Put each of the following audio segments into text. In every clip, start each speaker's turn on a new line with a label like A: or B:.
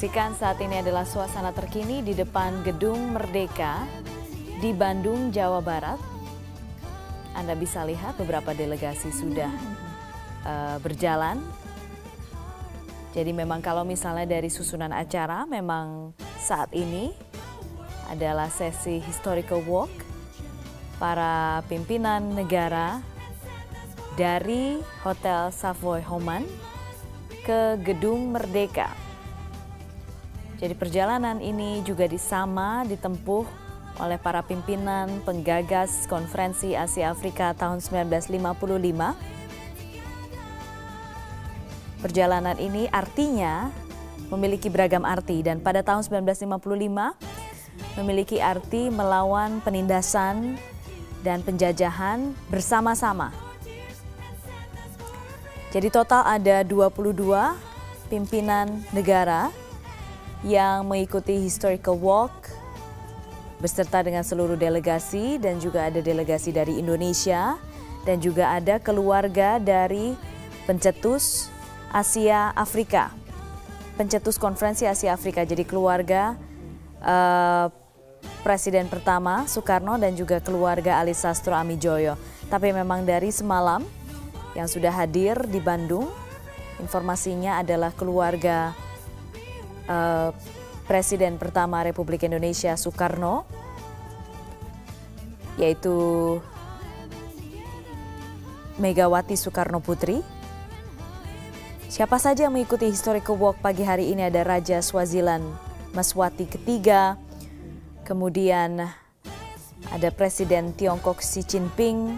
A: Saksikan saat ini adalah suasana terkini di depan Gedung Merdeka di Bandung, Jawa Barat. Anda bisa lihat beberapa delegasi sudah berjalan. Jadi memang kalau misalnya dari susunan acara, memang saat ini adalah sesi historical walk para pimpinan negara dari Hotel Savoy Homan ke Gedung Merdeka. Jadi perjalanan ini juga ditempuh oleh para pimpinan penggagas Konferensi Asia Afrika tahun 1955. Perjalanan ini artinya memiliki beragam arti dan pada tahun 1955 memiliki arti melawan penindasan dan penjajahan bersama-sama. Jadi total ada 22 pimpinan negara yang mengikuti historical walk beserta dengan seluruh delegasi dan juga ada delegasi dari Indonesia dan juga ada keluarga dari pencetus Asia Afrika, pencetus Konferensi Asia Afrika. Jadi keluarga Presiden pertama Soekarno dan juga keluarga Ali Sastro Amijoyo. Tapi memang dari semalam yang sudah hadir di Bandung, informasinya adalah keluarga Presiden pertama Republik Indonesia Soekarno, yaitu Megawati Soekarno Putri. Siapa saja yang mengikuti historical walk pagi hari ini ada Raja Swaziland Maswati ketiga, kemudian ada Presiden Tiongkok Xi Jinping,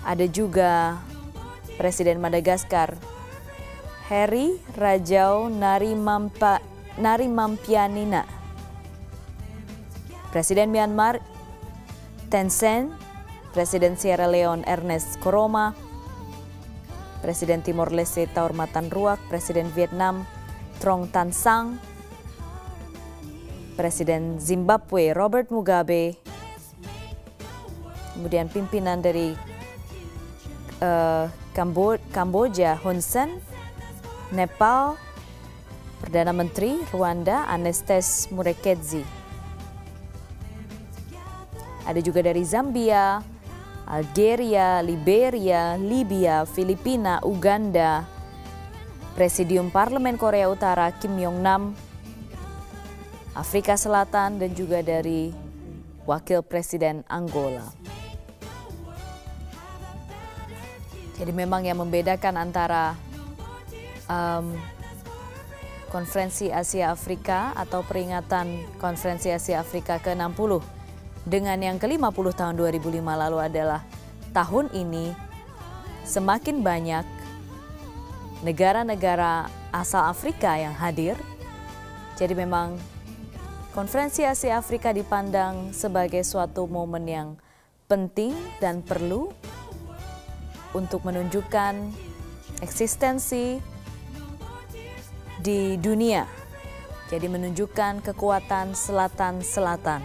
A: ada juga Presiden Madagaskar Heri Rajau Narimampianina, Presiden Myanmar Thein Sein, Presiden Sierra Leone Ernest Koroma, Presiden Timor Leste Taur Matan Ruak, Presiden Vietnam Trong Tan Sang, Presiden Zimbabwe Robert Mugabe, kemudian pimpinan dari Kamboja Hun Sen, Nepal, Perdana Menteri Rwanda Anastase Murekezi. Ada juga dari Zambia, Algeria, Liberia, Libya, Filipina, Uganda, Presidium Parlemen Korea Utara Kim Yong Nam, Afrika Selatan dan juga dari Wakil Presiden Angola. Jadi memang yang membedakan antara Konferensi Asia Afrika atau peringatan Konferensi Asia Afrika ke-60 dengan yang ke-50 tahun 2005 lalu adalah tahun ini semakin banyak negara-negara asal Afrika yang hadir. Jadi memang Konferensi Asia Afrika dipandang sebagai suatu momen yang penting dan perlu untuk menunjukkan eksistensi di dunia. Jadi menunjukkan kekuatan selatan-selatan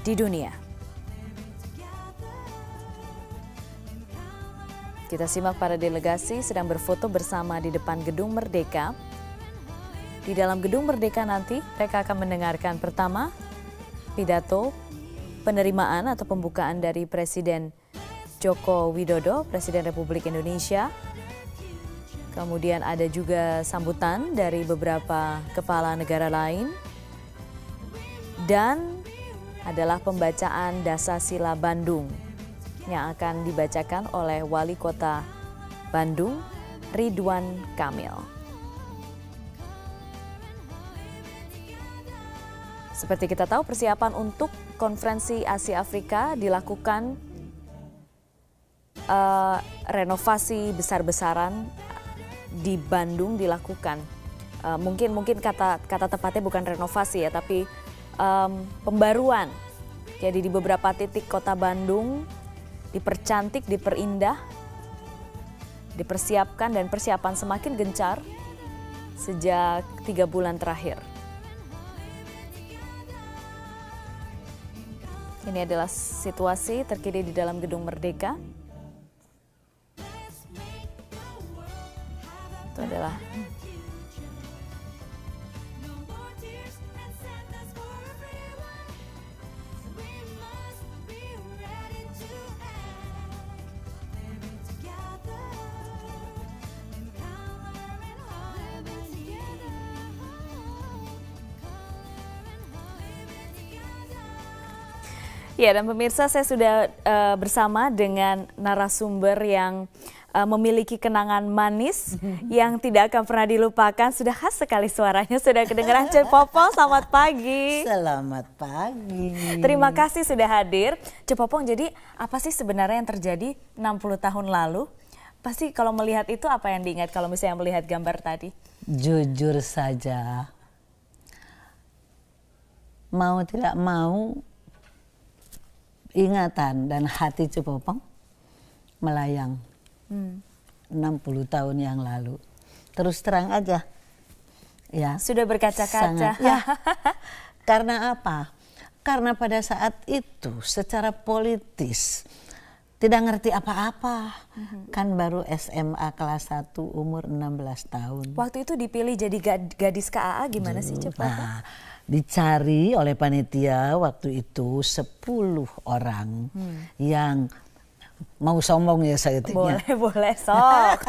A: di dunia. Kita simak para delegasi sedang berfoto bersama di depan Gedung Merdeka. Di dalam Gedung Merdeka nanti mereka akan mendengarkan pertama pidato penerimaan atau pembukaan dari Presiden Joko Widodo, Presiden Republik Indonesia. Kemudian ada juga sambutan dari beberapa kepala negara lain. Dan adalah pembacaan Dasasila Bandung yang akan dibacakan oleh Wali Kota Bandung, Ridwan Kamil. Seperti kita tahu, persiapan untuk Konferensi Asia Afrika dilakukan renovasi besar-besaran di Bandung dilakukan. Mungkin kata tepatnya bukan renovasi ya, tapi pembaruan. Jadi di beberapa titik kota Bandung dipercantik, diperindah, dipersiapkan dan persiapan semakin gencar sejak 3 bulan terakhir. Ini adalah situasi terkini di dalam Gedung Merdeka. Itu adalah Ya, dan pemirsa, saya sudah bersama dengan narasumber yang memiliki kenangan manis yang tidak akan pernah dilupakan. Sudah khas sekali suaranya, sudah kedengeran. Cepopong, selamat pagi.
B: Selamat pagi.
A: Terima kasih sudah hadir. Cepopong, jadi apa sih sebenarnya yang terjadi 60 tahun lalu? Pasti kalau melihat itu apa yang diingat kalau misalnya melihat gambar tadi?
B: Jujur saja, mau tidak mau, ingatan dan hati Cepopong melayang 60 tahun yang lalu. Terus terang aja, ya.
A: Sudah berkaca-kaca.
B: Ya, karena apa? Karena pada saat itu secara politis tidak ngerti apa-apa. Kan baru SMA kelas 1 umur 16 tahun.
A: Waktu itu dipilih jadi gadis KAA gimana sih Cepopong?
B: Nah, dicari oleh panitia waktu itu 10 orang yang mau sombong ya saya
A: Boleh, boleh, sok.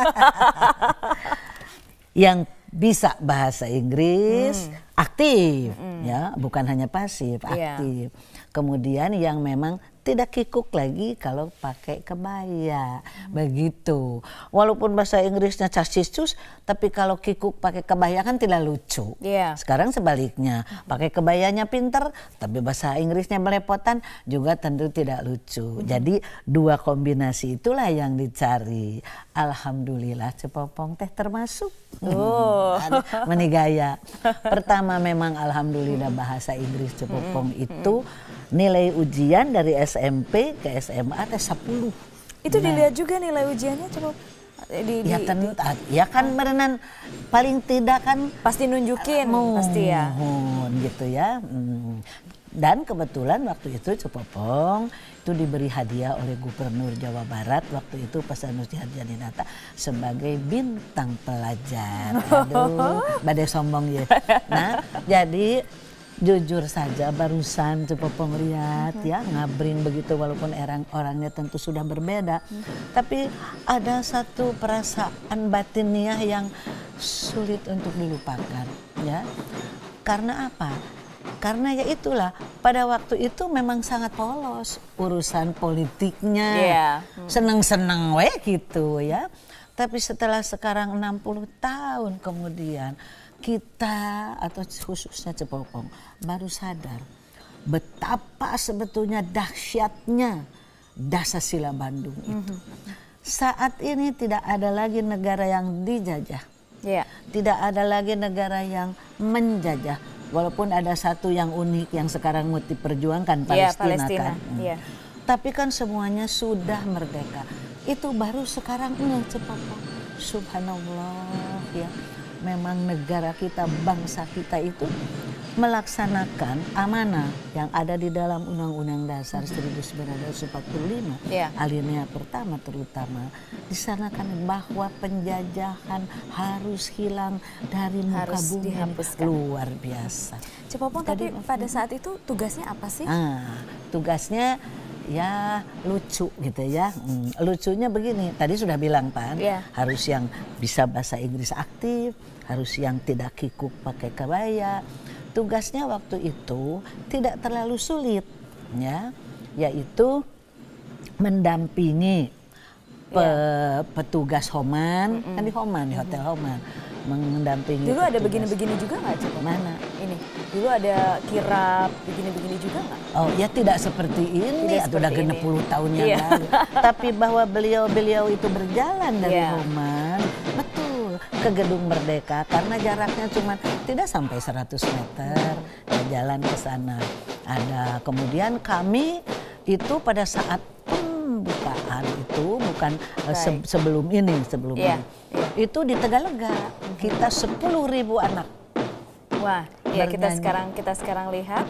B: Yang bisa bahasa Inggris, aktif, ya, bukan hanya pasif, aktif. Kemudian yang memang tidak kikuk lagi kalau pakai kebaya, begitu. Walaupun bahasa Inggrisnya cacis-cus, tapi kalau kikuk pakai kebaya kan tidak lucu. Sekarang sebaliknya, pakai kebayanya pinter, tapi bahasa Inggrisnya belepotan juga tentu tidak lucu. Jadi dua kombinasi itulah yang dicari. Alhamdulillah Cepopong teh termasuk. Menigaya. Pertama memang alhamdulillah bahasa Inggris Cepopong itu nilai ujian dari SMP ke SMA teh 10.
A: Itu dilihat juga nilai ujiannya coba.
B: Ya kan berenan paling tidak kan
A: pasti nunjukin pasti ya.
B: Gitu ya. Dan kebetulan waktu itu Cepopong itu diberi hadiah oleh Gubernur Jawa Barat waktu itu Pak Sanusi Hadjianidata sebagai bintang pelajar. Aduh, badai sombong ya. Nah, jadi jujur saja barusan Cepopong lihat ya ngabring begitu walaupun orangnya tentu sudah berbeda. Tapi ada satu perasaan batiniah yang sulit untuk dilupakan ya. Karena apa? Karena ya itulah pada waktu itu memang sangat polos urusan politiknya. Seneng-seneng we gitu ya. Tapi setelah sekarang 60 tahun kemudian kita atau khususnya Cepopong baru sadar betapa sebetulnya dahsyatnya Dasar-Sila Bandung itu. Saat ini tidak ada lagi negara yang dijajah. Tidak ada lagi negara yang menjajah. Walaupun ada satu yang unik yang sekarang mau diperjuangkan, Palestina. Kan. Tapi kan semuanya sudah merdeka. Itu baru sekarang ini Cepopong. Subhanallah ya. Memang negara kita, bangsa kita itu melaksanakan amanah yang ada di dalam Undang-Undang Dasar 1945 alinea pertama terutama disanakan bahwa penjajahan harus hilang dari muka bumi. Luar biasa.
A: Cepopong, tapi pada saat itu tugasnya apa sih?
B: Tugasnya ya lucu gitu ya. Lucunya begini, tadi sudah bilang Pan, harus yang bisa bahasa Inggris aktif, harus yang tidak kikuk pakai kebaya. Tugasnya waktu itu tidak terlalu sulit ya, yaitu mendampingi petugas Homan, kan di Homan, di Hotel Homan, mendampingi.
A: Dulu ada begini-begini juga nggak Cepopong?
B: Mana?
A: Ini, dulu ada kirap begini-begini juga nggak?
B: Oh ya tidak seperti ini, atau udah genep 10 tahun yang lalu. Tapi bahwa beliau itu berjalan dari Homan, betul, ke Gedung Merdeka karena jaraknya cuma tidak sampai 100 meter, jalan ke sana. Ada kemudian kami itu pada saat pembukaan itu bukan sebelum ini, itu di Tegalega kita 10.000 anak.
A: Wah, ya kita sekarang lihat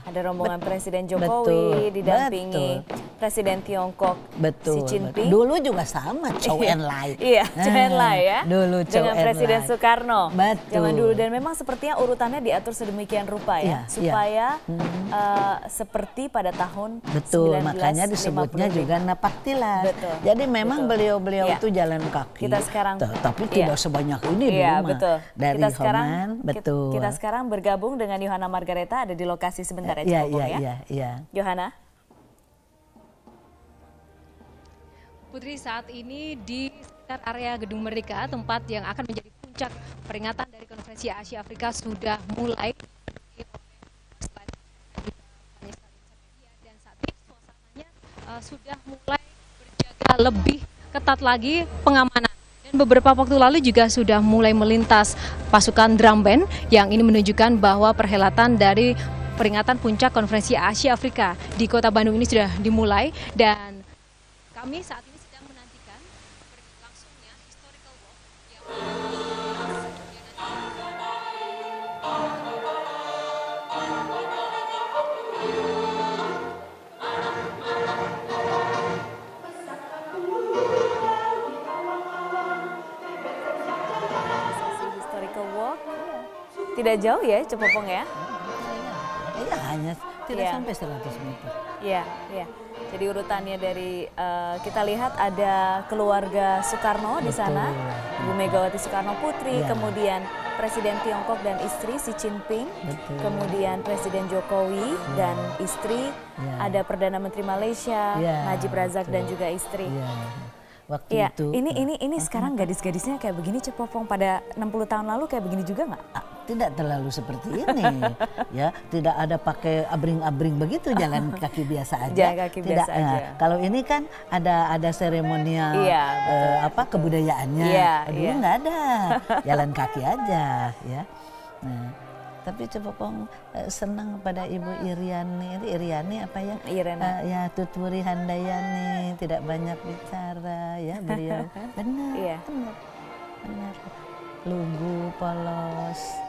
A: ada rombongan Presiden Jokowi didampingi Presiden Tiongkok Xi Jinping.
B: Dulu juga sama Chow En Lai.
A: Chow En Lai ya.
B: Dulu
A: dengan Presiden Soekarno.
B: Betul.
A: Zaman dulu, dan memang sepertinya urutannya diatur sedemikian rupa ya, supaya seperti pada tahun 1950.
B: Makanya disebutnya juga Napaktilas. Jadi memang beliau-beliau itu jalan kaki.
A: Kita sekarang
B: tapi tidak sebanyak ini dulu mah. Dari Homan, betul.
A: Kita sekarang bergabung dengan Yohana Margareta, ada di lokasi sebentar ya Cepopong ya.
B: Iya.
A: Yohana.
C: Putri, saat ini di sekitar area Gedung Merdeka, tempat yang akan menjadi puncak peringatan dari Konferensi Asia Afrika sudah mulai. Dan saat ini suasananya sudah mulai berjaga lebih ketat lagi pengamanan. Dan beberapa waktu lalu juga sudah mulai melintas pasukan drum band yang ini menunjukkan bahwa perhelatan dari peringatan puncak Konferensi Asia Afrika di Kota Bandung ini sudah dimulai, dan kami saat ini sedang menantikan berlangsungnya historical walk
A: Sesi historical walk tidak jauh ya Cepopong ya?
B: Iya, hanya tidak
A: Iya.
B: sampai 100 meter.
A: Iya, iya. Jadi urutannya dari kita lihat ada keluarga Soekarno di sana, Ibu Megawati Soekarno Putri,
B: Iya.
A: kemudian Presiden Tiongkok dan istri Xi Jinping,
B: Betul.
A: kemudian Presiden Jokowi dan istri,
B: Iya.
A: ada Perdana Menteri Malaysia,
B: Iya,
A: Najib Razak
B: betul.
A: dan juga istri.
B: Iya. Waktu
A: Iya,
B: itu
A: ini sekarang gadis-gadisnya kayak begini Cepopong, pada 60 tahun lalu kayak begini juga nggak?
B: tidak terlalu seperti ini, ya, tidak ada pakai abring-abring begitu, jalan kaki biasa aja.
A: Jalan kaki
B: Tidak,
A: biasa aja.
B: kalau ini kan ada seremonial,
A: Iya, betul,
B: kebudayaannya.
A: Iya,
B: Dulu
A: iya.
B: nggak ada, jalan kaki aja, ya. Nah, tapi Cepopong senang pada Ibu Iriani apa ya?
A: Irena.
B: Ya, Tuturi Handayani, tidak banyak bicara, ya beliau. Benar,
A: Iya.
B: benar. Lugu, polos.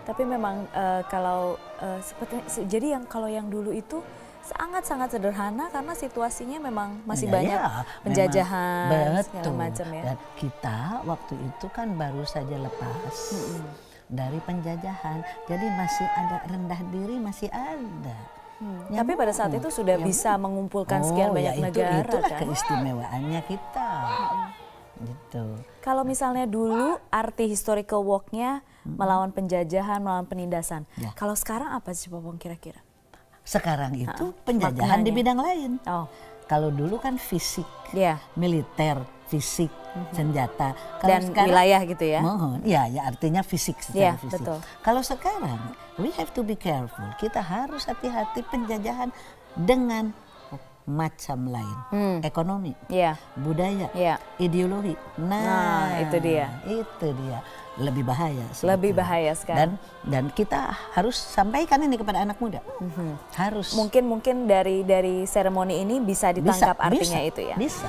A: Tapi memang kalau jadi kalau yang dulu itu sangat-sangat sederhana karena situasinya memang masih
B: Ya,
A: banyak
B: ya,
A: penjajahan
B: memang,
A: segala
B: betul.
A: macam ya.
B: Dan kita waktu itu kan baru saja lepas dari penjajahan, jadi masih ada rendah diri, masih ada. Ya,
A: Tapi pada saat itu sudah bisa mengumpulkan sekian banyak negara
B: itulah
A: kan.
B: keistimewaannya kita. Gitu.
A: Kalau misalnya dulu arti historical walk-nya melawan penjajahan, melawan penindasan.
B: Ya.
A: Kalau sekarang apa sih Popong kira-kira?
B: Sekarang itu penjajahan di
A: maknanya.
B: bidang lain.
A: Oh,
B: Kalau dulu kan fisik,
A: ya.
B: militer, fisik, senjata. Kalau
A: Dan wilayah gitu ya.
B: Mohon, ya artinya fisik
A: Ya,
B: secara fisik.
A: betul.
B: Kalau sekarang, we have to be careful. Kita harus hati-hati penjajahan dengan macam lain, ekonomi,
A: Ya.
B: budaya,
A: Ya.
B: ideologi.
A: Nah, itu dia.
B: Itu dia. Lebih bahaya.
A: Lebih
B: sebetulnya.
A: bahaya sekarang.
B: Dan kita harus sampaikan ini kepada anak muda. Harus.
A: Mungkin dari seremoni ini bisa ditangkap artinya itu ya.
B: Bisa.